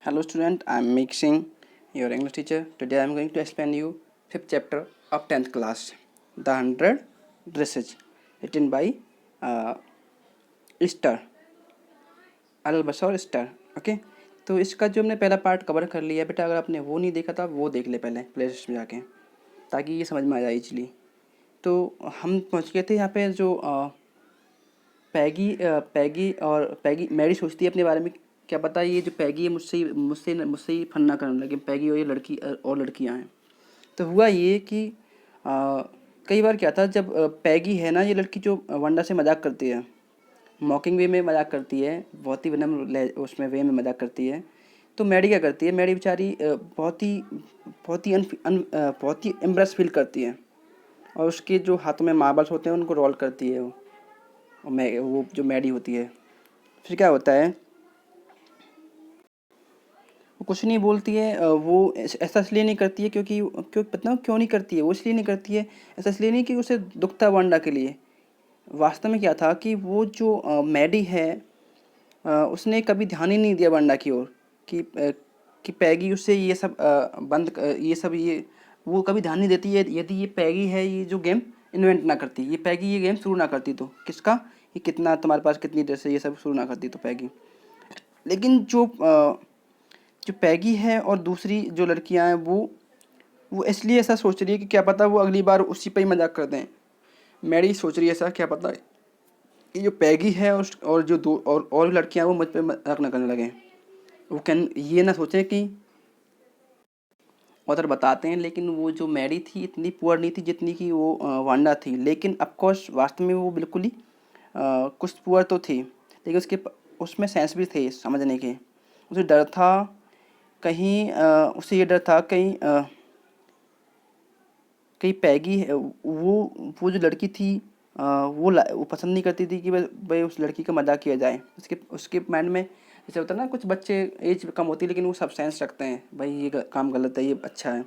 Hello student, I am Meek Singh, your English teacher. Today I am going to explain you fifth chapter of 10th class, The 100 Dresses, written by uh, Star, Al-Basor Star. Okay, तो इसका जो हमने पहला part cover कर लिया बेटा, अगर आपने वो नहीं देखा था वो देख ले पहले प्ले लिस्ट में जाके, ताकि ये समझ में आ जाए इजली। तो हम पहुंच गए थे यहाँ पे जो पैगी मैरी सोचती है अपने बारे में, क्या पता ये जो पैगी है मुझसे ही फन ना करने लगे, पैगी और ये लड़की और लड़कियां हैं। तो हुआ ये कि कई बार क्या था, जब पैगी है ना, ये लड़की जो वंडा से मजाक करती है, मॉकिंग वे में मजाक करती है, बहुत ही विनम्र उसमें वे में मजाक करती है। तो मैडी क्या करती है, मैडी बेचारी बहुत ही एम्ब्रेस फील करती है, और उसके जो हाथों में मार्बल्स होते हैं उनको रोल करती है वो जो मैडी होती है। फिर क्या होता है, वो कुछ नहीं बोलती है। वो ऐसा इसलिए नहीं करती है क्योंकि पता क्यों नहीं करती है, वो इसलिए नहीं करती है, ऐसा इसलिए नहीं कि उसे दुख था वांडा के लिए। वास्तव में क्या था कि वो जो मैडी है, उसने कभी ध्यान ही नहीं दिया वांडा की ओर कि पैगी उससे ये सब ये वो कभी ध्यान नहीं देती है। यदि ये पैगी है, ये जो गेम इन्वेंट ना करती, ये पैगी ये गेम शुरू ना करती, तो किसका, ये कितना तुम्हारे पास कितनी देर से ये सब शुरू ना करती तो पैगी। लेकिन जो पैगी है और दूसरी जो लड़कियां हैं, वो इसलिए ऐसा सोच रही है कि क्या पता वो अगली बार उसी पे ही मजाक कर दें। मैरी सोच रही है ऐसा, क्या पता कि जो पैगी है और जो दो और लड़कियां वो मुझ पे मजाक ना करने लगें। वो कैन ये ना सोचें कि ऑथर बताते हैं, लेकिन वो जो मैरी थी इतनी पुअर नहीं थी जितनी कि वो वांडा थी। लेकिन ऑफकोर्स वास्तव में वो बिल्कुल ही कुछ पुअर तो थी, लेकिन उसमें सेंस भी थे समझने के। उसे डर था कहीं, उसे ये डर था कहीं कहीं पैगी है वो जो लड़की थी, वो पसंद नहीं करती थी कि भाई उस लड़की का मजाक किया जाए। उसके उसके माइंड में जैसे होता है ना, कुछ बच्चे एज कम होती है लेकिन वो सब सेंस रखते हैं, भाई ये काम गलत है, ये अच्छा है।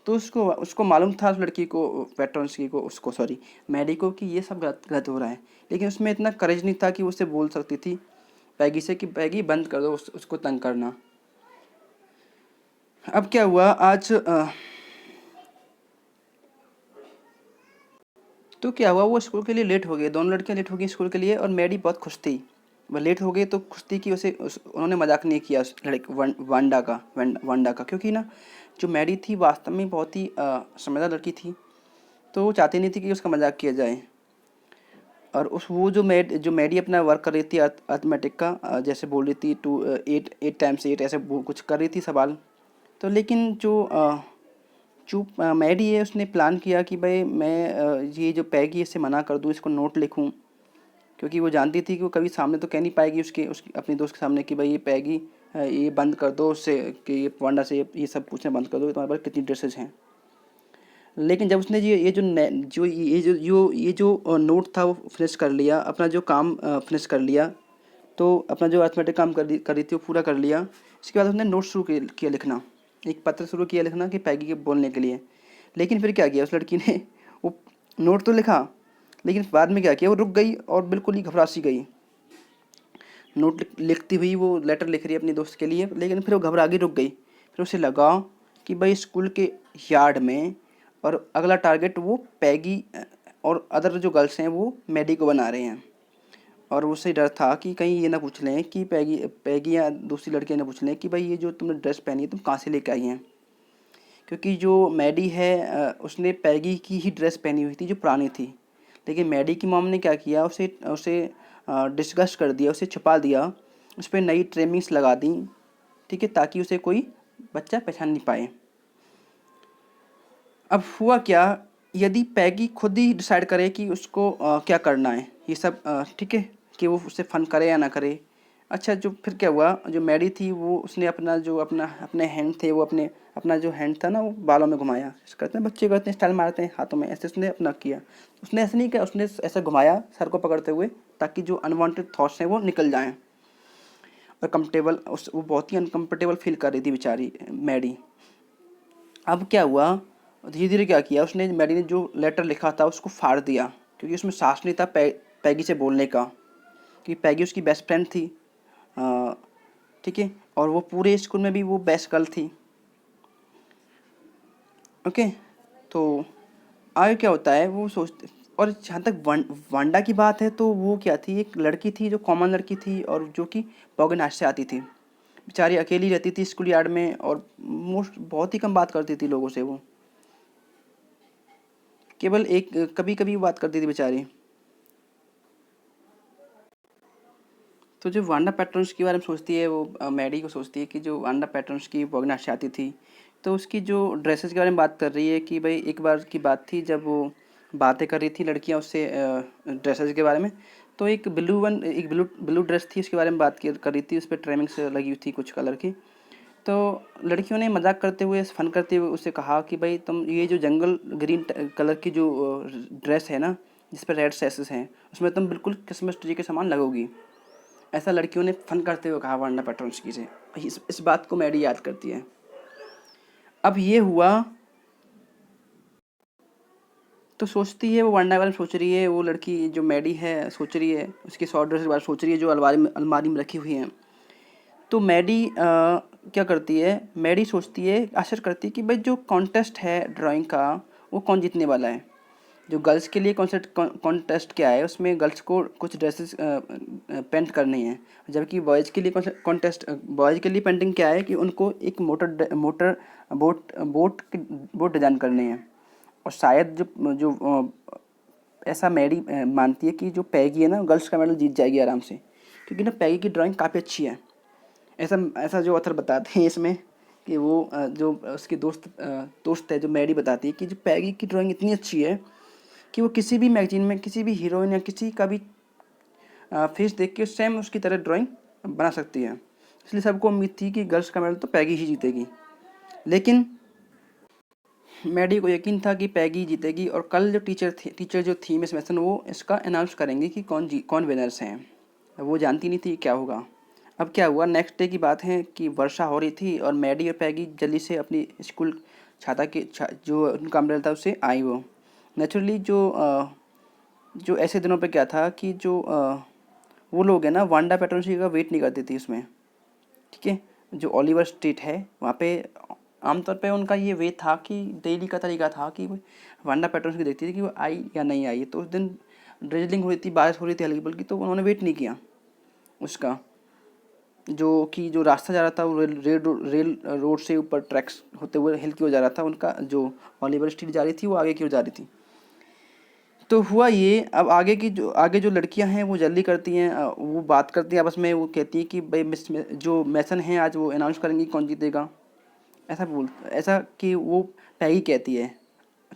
तो उसको उसको मालूम था उस लड़की को, पेट्रोन्सकी को, उसको सॉरी मैडी को, कि ये सब गलत गलत हो रहा है। लेकिन उसमें इतना करेज नहीं था कि वो उससे बोल सकती थी पैगी से कि पैगी बंद कर दो उसको तंग करना। अब क्या हुआ आज, तो क्या हुआ, वो स्कूल के लिए लेट हो गए, दोनों लड़कियां लेट हो गई स्कूल के लिए, और मैडी बहुत खुश थी। वह लेट हो गई तो खुश थी कि उन्होंने मजाक नहीं किया उस लड़के वांडा का, क्योंकि ना जो मैडी थी वास्तव में बहुत ही समझदार लड़की थी। तो वो चाहती नहीं थी कि उसका मजाक किया जाए। और वो जो मैडी अपना वर्क कर रही थी अर्थमेटिक का, जैसे बोल रही थी 8 टाइम्स 8 ऐसे कुछ कर रही थी सवाल। तो लेकिन जो मैडी है उसने प्लान किया कि भाई मैं ये जो पैगी है इससे मना कर दूँ, इसको नोट लिखूँ, क्योंकि वो जानती थी कि वो कभी सामने तो कह नहीं पाएगी उसकी अपनी दोस्त के सामने कि भाई ये पैगी ये बंद कर दो उससे, कि ये वांडा से ये सब पूछना बंद कर दो, तुम्हारे पास कितनी ड्रेसेस हैं। लेकिन जब उसने ये जो नोट था वो फिनिश कर लिया, अपना जो काम फिनिश कर लिया, तो अपना जो अर्थमेटिक काम कर रही थी वो पूरा कर लिया। इसके बाद उसने नोट शुरू किया लिखना, एक पत्र शुरू किया लिखना कि पैगी के बोलने के लिए। लेकिन फिर क्या किया उस लड़की ने, वो नोट तो लिखा, लेकिन बाद में क्या किया, वो रुक गई और बिल्कुल ही घबरा सी गई। नोट लिखती हुई वो लेटर लिख रही है अपनी दोस्त के लिए, लेकिन फिर वो घबरा गई, रुक गई। फिर उसे लगा कि भाई स्कूल के यार्ड में, और अगला टारगेट वो पैगी और अदर जो गर्ल्स हैं वो मैडी को बना रहे हैं। और उसे डर था कि कहीं ये ना पूछ लें कि पैगी या दूसरी लड़कियां ना पूछ लें कि भाई ये जो तुमने ड्रेस पहनी है तुम कहाँ से लेके आई हैं, क्योंकि जो मैडी है उसने पैगी की ही ड्रेस पहनी हुई थी जो पुरानी थी। लेकिन मैडी की मॉम ने क्या किया, उसे उसे डिस्गस्ट कर दिया, उसे छुपा दिया, उस पर नई ट्रिमिंग्स लगा दी, ठीक है, ताकि उसे कोई बच्चा पहचान नहीं पाए। अब हुआ क्या, यदि पैगी खुद ही डिसाइड करे कि उसको क्या करना है, ये सब ठीक है, कि वो उससे फ़न करे या ना करे। अच्छा, जो फिर क्या हुआ, जो मैडी थी वो उसने अपने हैंड थे, वो अपना जो हैंड था ना वो बालों में घुमाया, करते हैं बच्चे करते हैं, स्टाइल मारते हैं हाथों में, ऐसे उसने अपना किया। उसने ऐसे नहीं किया, उसने ऐसे घुमाया सर को पकड़ते हुए, ताकि जो अनवांटेड थॉट्स हैं वो निकल जाएं। और कंफर्टेबल वो बहुत ही अनकम्फर्टेबल फील कर रही थी बेचारी मैडी। अब क्या हुआ, धीरे धीरे क्या किया उसने, मैडी ने जो लेटर लिखा था उसको फाड़ दिया, क्योंकि उसमें साहस नहीं था पैगी से बोलने का, कि पैगी उसकी बेस्ट फ्रेंड थी, ठीक है। और वो पूरे स्कूल में भी वो बेस्ट गर्ल थी। ओके, तो आगे क्या होता है वो सोचते। और जहाँ तक वांडा की बात है तो वो क्या थी, एक लड़की थी जो कॉमन लड़की थी और जो कि पॉकेटनाश से आती थी। बेचारी अकेली रहती थी स्कूल यार्ड में और मोस्ट बहुत ही कम बात करती थी लोगों से। वो केवल एक कभी कभी बात करती थी बेचारी। तो जो वांडा पैटर्न्स के बारे में सोचती है वो मैडी को सोचती है कि जो वांडा पैटर्न्स की पॉकेटनाश से आती थी, तो उसकी जो ड्रेसेस के बारे में बात कर रही है कि भाई एक बार की बात थी जब वो बातें कर रही थी लड़कियां उससे ड्रेसेस के बारे में। तो एक ब्लू ब्लू ड्रेस थी, उसके बारे में बात कर रही थी, उस पर ट्रेमिंग्स लगी हुई थी कुछ कलर की। तो लड़कियों ने मजाक करते हुए फन करते हुए उससे कहा कि भाई तुम ये जो जंगल ग्रीन कलर की जो ड्रेस है ना, जिस पर रेड सेसेस हैं, उसमें तुम बिल्कुल क्रिसमस ट्री के समान लगोगी। ऐसा लड़कियों ने फन करते हुए कहा वांडा पेट्रोन्स्की से। इस बात को मैडी याद करती है। अब ये हुआ तो सोचती है वो वांडा के बारे में सोच रही है, वो लड़की जो मैडी है सोच रही है उसकी शॉर्ट ड्रेस के बारे में सोच रही है जो अलमारी में रखी हुई हैं। तो मैडी क्या करती है, मैडी सोचती है, आशा करती है कि भाई जो कॉन्टेस्ट है ड्राइंग का वो कौन जीतने वाला है। जो गर्ल्स के लिए कॉन्टेस्ट क्या है, उसमें गर्ल्स को कुछ ड्रेसेस पेंट करनी है, जबकि बॉयज़ के लिए कॉन्टेस्ट बॉयज़ के लिए पेंटिंग क्या है कि उनको एक मोटर बोट डिज़ाइन करनी है। और शायद जो ऐसा मैडी मानती है कि जो पैगी है ना दोस्त का मेडल जीत जाएगी आराम से, क्योंकि ना पैगी की ड्राइंग काफ़ी अच्छी है। ऐसा ऐसा जो ऑथर बताते हैं इसमें कि वो जो उसकी दोस्त है जो मैडी बताती है कि जो पैगी की ड्राइंग इतनी अच्छी है कि वो किसी भी मैगजीन में किसी भी हीरोइन या किसी का भी फेस देख के सेम उसकी तरह ड्राइंग बना सकती है। इसलिए सबको उम्मीद थी कि गर्ल्स का मेडल तो पैगी ही जीतेगी। लेकिन मैडी को यकीन था कि पैगी जीतेगी और कल जो टीचर जो थी मिस मैसन, वो इसका अनाउंस करेंगे कि कौन विनर्स हैं। वो जानती नहीं थी क्या होगा। अब क्या हुआ, नेक्स्ट डे की बात है कि वर्षा हो रही थी और मैडी और पैगी जल्दी से अपनी स्कूल जो उनका अम्ब्रेला था उससे आई। वो नेचुरली जो ऐसे दिनों पे क्या था कि जो वो लोग हैं ना वांडा पेट्रोनसी का वेट नहीं करती थी उसमें। ठीक है, जो ओलिवर स्ट्रीट है वहाँ पे आमतौर पे उनका ये वे था कि डेली का तरीका था कि वांडा पेट्रोनसी देखती थी कि वो आई या नहीं आई। तो उस दिन ड्रिजलिंग हो रही थी, बारिश हो रही थी हल्की फुल्की, तो उन्होंने वेट नहीं किया उसका। जो रास्ता जा रहा था वो रेल रोड से ऊपर ट्रैक्स होते हुए हिल की ओर जा रहा था, उनका जो ओलिवर स्ट्रीट जा रही थी वो आगे की ओर जा रही थी। तो हुआ ये, अब आगे जो लड़कियां हैं वो जल्दी करती हैं, वो बात करती हैं आपस में, वो कहती हैं कि भाई जो मैसन हैं आज वो अनाउंस करेंगी कौन जीतेगा। ऐसा कि वो पैगी कहती है।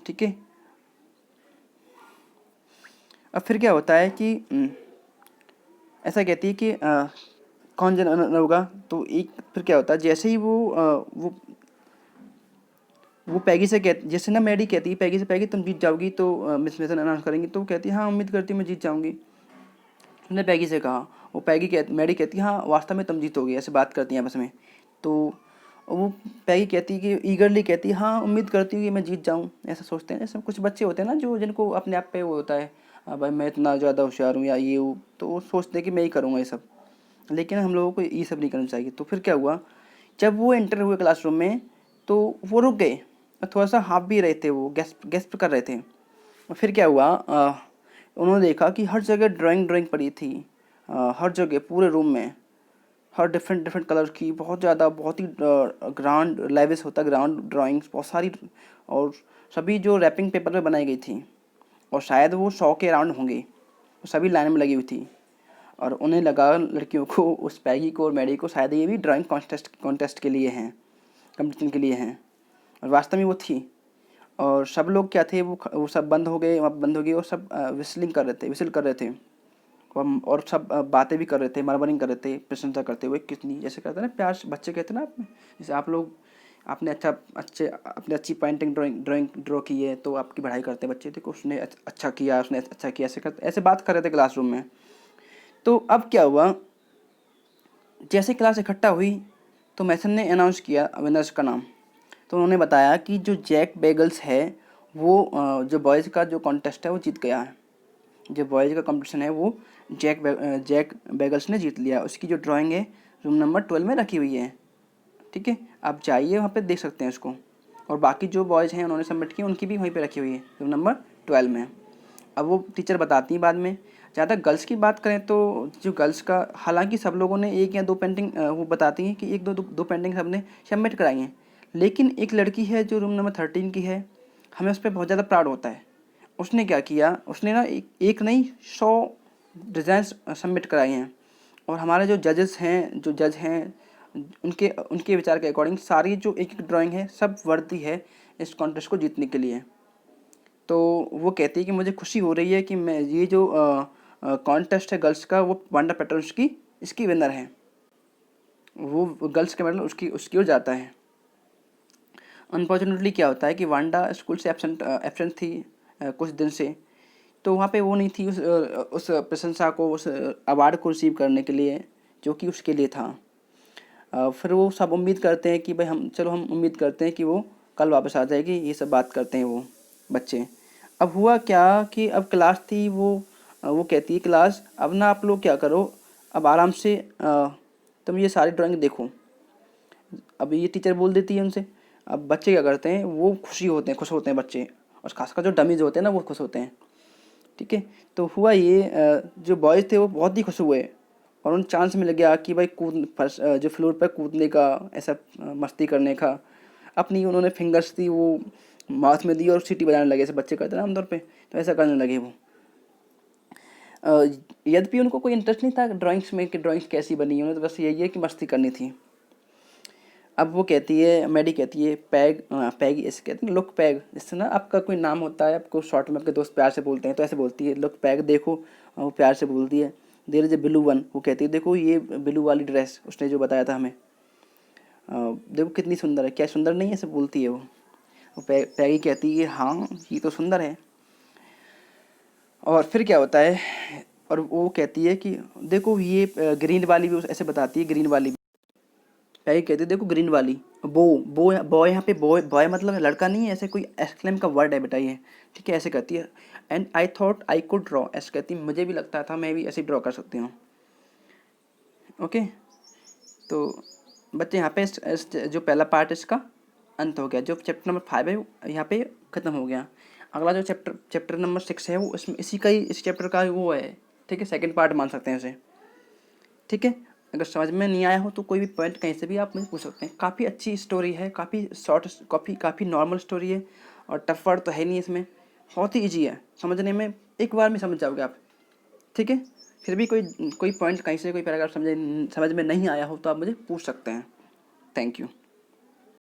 ठीक है, अब फिर क्या होता है कि ऐसा कहती है कि कौन जन होगा। तो एक फिर क्या होता है, जैसे ही वो पैगी से जैसे ना मैडी कहती है पैगी से, पैगी तुम जीत जाओगी तो मिस मैसन अनाउंस करेंगी। तो कहती है हाँ उम्मीद करती हूँ मैं जीत जाऊँगी। उसने पैगी से कहा, वो मैडी कहती है हाँ वास्तव में तुम जीतोगे। ऐसे बात करती हैं आपस में। तो वो पैगी कहती है कि ईगरली कहती है हाँ उम्मीद करती हूँ कि मैं जीत जाऊँ। ऐसा सोचते हैं, जैसे कुछ बच्चे होते हैं ना जो जिनको अपने आप पे वो होता है भाई मैं इतना ज़्यादा होशियार हूँ या ये हूँ, तो वो सोचते हैं कि मैं ही करूँगा ये सब। लेकिन हम लोगों को ये सब नहीं करना चाहिए। तो फिर क्या हुआ, जब वो एंटर हुए क्लासरूम में तो वो रुक गए, थोड़ा सा हाफ भी रहे थे, वो गेस्ट कर रहे थे। और फिर क्या हुआ, उन्होंने देखा कि हर जगह ड्राइंग पड़ी थी, हर जगह पूरे रूम में, हर डिफरेंट कलर की, बहुत ही ग्रांड लेविस होता ग्राउंड ड्राइंग्स बहुत सारी, और सभी जो रैपिंग पेपर पे बनाई गई थी, और शायद वो 100 के अराउंड होंगे। वो सभी लाइन में लगी हुई थी और उन्हें लगा लड़कियों को, उस पैगी को और मैडी को, शायद ये भी ड्राइंग कॉन्टेस्ट के लिए हैं, कंपटीशन के लिए हैं। और वास्तव में वो थी। और सब लोग क्या थे, वो सब बंद हो गए, वहाँ बंद हो गए, और सब विसिल कर रहे थे। और सब बातें भी कर रहे थे, मर्मरिंग कर रहे थे, प्रशंसा करते हुए कितनी, जैसे कहते हैं ना प्यार बच्चे कहते हैं ना, जैसे आप लोग आपने अपने अच्छी पेंटिंग ड्राइंग ड्रॉ की है तो आपकी बढ़ाई करते हैं बच्चे, देखो उसने अच्छा किया, ऐसे बात कर रहे थे क्लासरूम में। तो अब क्या हुआ, जैसे क्लास इकट्ठा हुई तो मैसन ने अनाउंस किया विनर्स का नाम। तो उन्होंने बताया कि जो जैक बेगल्स है वो जो बॉयज़ का जो कॉन्टेस्ट है वो जीत गया है। जो बॉयज़ का कंपटीशन है वो जैक बेगल्स ने जीत लिया। उसकी जो ड्राइंग है रूम नंबर 12 में रखी हुई है। ठीक है, आप जाइए वहाँ पे देख सकते हैं उसको। और बाकी जो बॉयज़ हैं उन्होंने सबमिट की, उनकी भी वहीं पे रखी हुई है, रूम नंबर 12 में। अब वो टीचर बताती हैं बाद में। जहाँ तक गर्ल्स की बात करें तो जो गर्ल्स का, हालांकि सब लोगों ने एक या दो पेंटिंग, वो बताती हैं कि एक दो पेंटिंग सबने सबमिट कराई हैं, लेकिन एक लड़की है जो रूम नंबर 13 की है, हमें उस पर बहुत ज़्यादा प्राउड होता है। उसने क्या किया, उसने ना एक नहीं 100 डिज़ाइंस सबमिट कराए हैं। और हमारे जो जजेस हैं, जो जज हैं, उनके उनके विचार के अकॉर्डिंग सारी जो एक एक ड्राइंग है सब वर्दी है इस कॉन्टेस्ट को जीतने के लिए। तो वो कहती है कि मुझे खुशी हो रही है कि मैं ये जो कॉन्टेस्ट है गर्ल्स का, वो वांडा पैटर्न्स की इसकी विनर है। वो गर्ल्स का मेडल उसकी उसकी ओर जाता है। अनफॉर्चुनेटली क्या होता है कि वांडा स्कूल से एब्सेंट थी कुछ दिन से, तो वहाँ पे वो नहीं थी उस प्रशंसा को, उस अवार्ड को रिसीव करने के लिए जो कि उसके लिए था। फिर वो सब उम्मीद करते हैं कि भाई हम उम्मीद करते हैं कि वो कल वापस आ जाएगी, ये सब बात करते हैं वो बच्चे। अब हुआ क्या कि अब क्लास थी, वो कहती है क्लास अब ना आप लोग क्या करो, अब आराम से तुम ये सारी ड्राइंग देखो। अब ये टीचर बोल देती है उनसे। अब बच्चे क्या करते हैं, वो खुश होते हैं बच्चे, और खासकर जो डमीज होते हैं ना वो खुश होते हैं। ठीक है, तो हुआ ये जो बॉयज़ थे वो बहुत ही खुश हुए, और उन चांस मिल गया कि भाई कूद फर्श जो फ्लोर पर कूदने का, ऐसा मस्ती करने का। अपनी उन्होंने फिंगर्स थी वो माउथ में दी और सीटी बजाने लगे, ऐसे बच्चे करते हैं ना आमतौर पे, तो ऐसा करने लगे वो। यद्यपि उनको कोई इंटरेस्ट नहीं था ड्राइंग्स में कि ड्राइंग्स कैसी बनी है, उन्हें तो बस यही है कि मस्ती करनी थी। अब वो कहती है, मैडी कहती है पैग ऐसे कहते हैं, लुक पैग, जिससे ना आपका कोई नाम होता है, आपको शॉर्ट में आपके दोस्त प्यार से बोलते हैं, तो ऐसे बोलती है लुक पैग देखो। वो प्यार से बोलती है। There is a blue one, वो कहती है देखो ये ब्लू वाली ड्रेस उसने जो बताया था हमें, देखो कितनी सुंदर है, क्या सुंदर नहीं है, ऐसे बोलती है वो पैगी कहती है हाँ ये तो सुंदर है। और फिर क्या होता है, और वो कहती है कि देखो ये ग्रीन वाली भी ऐसे बताती है, ग्रीन वाली पैगी कहती है देखो ग्रीन वाली। बो बॉय यहाँ पे बॉय बॉय मतलब लड़का नहीं है, ऐसे कोई एक्सक्लेम का वर्ड है बेटा ये। ठीक है, ऐसे कहती है। And I thought I could draw, ऐसे कहती है मुझे भी लगता था मैं भी ऐसे ड्रॉ कर सकती हूँ। ओके, तो बच्चे यहाँ पे जो पहला पार्ट इसका अंत हो गया। जो चैप्टर नंबर 5 है यहाँ पे ख़त्म हो गया। अगला जो चैप्टर नंबर 6 है वो इसमें इसी का ही, इस चैप्टर का वो है। ठीक है, सेकंड पार्ट मान सकते हैं उसे। ठीक है, अगर समझ में नहीं आया हो तो कोई भी पॉइंट कहीं से भी आप मुझे पूछ सकते हैं। काफ़ी अच्छी स्टोरी है, काफ़ी शॉर्ट, काफ़ी नॉर्मल स्टोरी है, और टफ वर्ड तो है नहीं इसमें, बहुत ही ईजी है समझने में, एक बार में समझ जाओगे आप। ठीक है, फिर भी कोई कोई पॉइंट कहीं से, कोई पैराग्राफ समझ में नहीं आया हो तो आप मुझे पूछ सकते हैं। Thank you.